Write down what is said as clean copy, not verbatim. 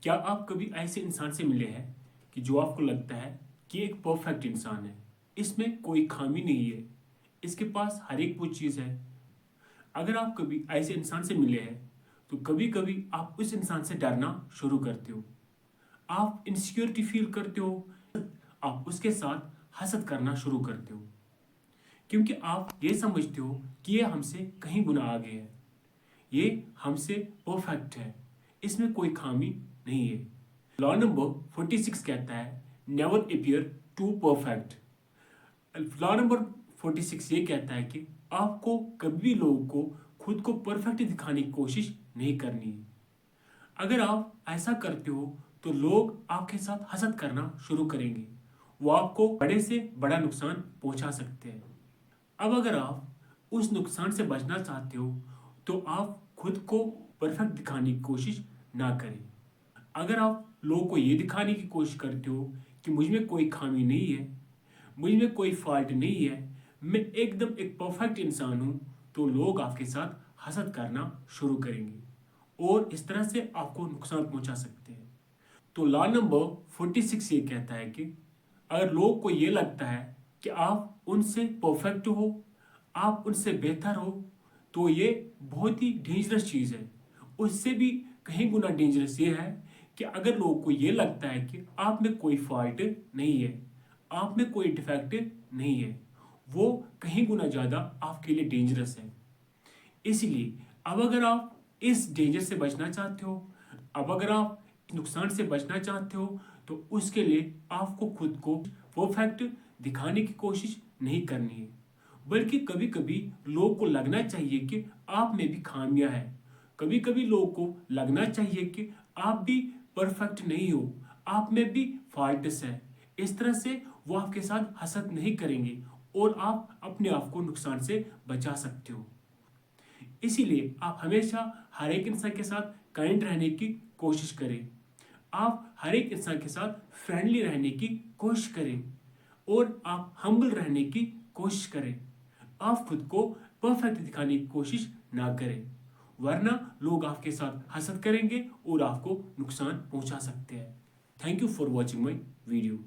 क्या आप कभी ऐसे इंसान से मिले हैं कि जो आपको लगता है कि एक परफेक्ट इंसान है, इसमें कोई खामी नहीं है, इसके पास हर एक वो चीज़ है। अगर आप कभी ऐसे इंसान से मिले हैं तो कभी कभी आप उस इंसान से डरना शुरू करते हो, आप इनसिक्योरिटी फील करते हो, आप उसके साथ हसद करना शुरू करते हो क्योंकि आप ये समझते हो कि ये हमसे कहीं गुना आगे है, ये हमसे परफेक्ट है, इसमें कोई खामी नहीं है। लॉ नंबर 46 कहता है never appear to perfect. Law number 46 ये कहता है कि आपको कभी भी लोगों को खुद को परफेक्ट दिखाने की कोशिश नहीं करनी है। अगर आप ऐसा करते हो तो लोग आपके साथ हसद करना शुरू करेंगे, वो आपको बड़े से बड़ा नुकसान पहुंचा सकते हैं। अब अगर आप उस नुकसान से बचना चाहते हो तो आप खुद को परफेक्ट दिखाने की कोशिश ना करें। अगर आप लोगों को ये दिखाने की कोशिश करते हो कि मुझ में कोई खामी नहीं है, मुझ में कोई फॉल्ट नहीं है, मैं एकदम एक परफेक्ट इंसान हूँ, तो लोग आपके साथ हसद करना शुरू करेंगे और इस तरह से आपको नुकसान पहुंचा सकते हैं। तो लॉ नंबर 46 ये कहता है कि अगर लोगों को ये लगता है कि आप उनसे परफेक्ट हो, आप उनसे बेहतर हो, तो ये बहुत ही डेंजरस चीज़ है। उससे भी कहीं गुना डेंजरस ये है कि अगर लोगों को ये लगता है कि आप में कोई फॉल्ट नहीं है, आप में कोई डिफेक्ट नहीं है, वो कहीं गुना ज़्यादा आपके लिए डेंजरस है। इसलिए अब अगर आप इस डेंजर से बचना चाहते हो, अब अगर आप नुकसान से बचना चाहते हो, तो उसके लिए आपको खुद को परफेक्ट दिखाने की कोशिश नहीं करनी है, बल्कि कभी कभी लोगों को लगना चाहिए कि आप में भी खामियां हैं। कभी कभी लोगों को लगना चाहिए कि आप भी परफेक्ट नहीं हो, आप में भी फॉल्ट्स है। इस तरह से वो आपके साथ हसद नहीं करेंगे और आप अपने आप को नुकसान से बचा सकते हो। इसीलिए आप हमेशा हर एक इंसान के साथ काइंड रहने की कोशिश करें, आप हर एक इंसान के साथ फ्रेंडली रहने की कोशिश करें और आप हम्बल रहने की कोशिश करें। आप खुद को परफेक्ट दिखाने की कोशिश ना करें, वरना लोग आपके साथ हसद करेंगे और आपको नुकसान पहुंचा सकते हैं। Thank you for watching my video.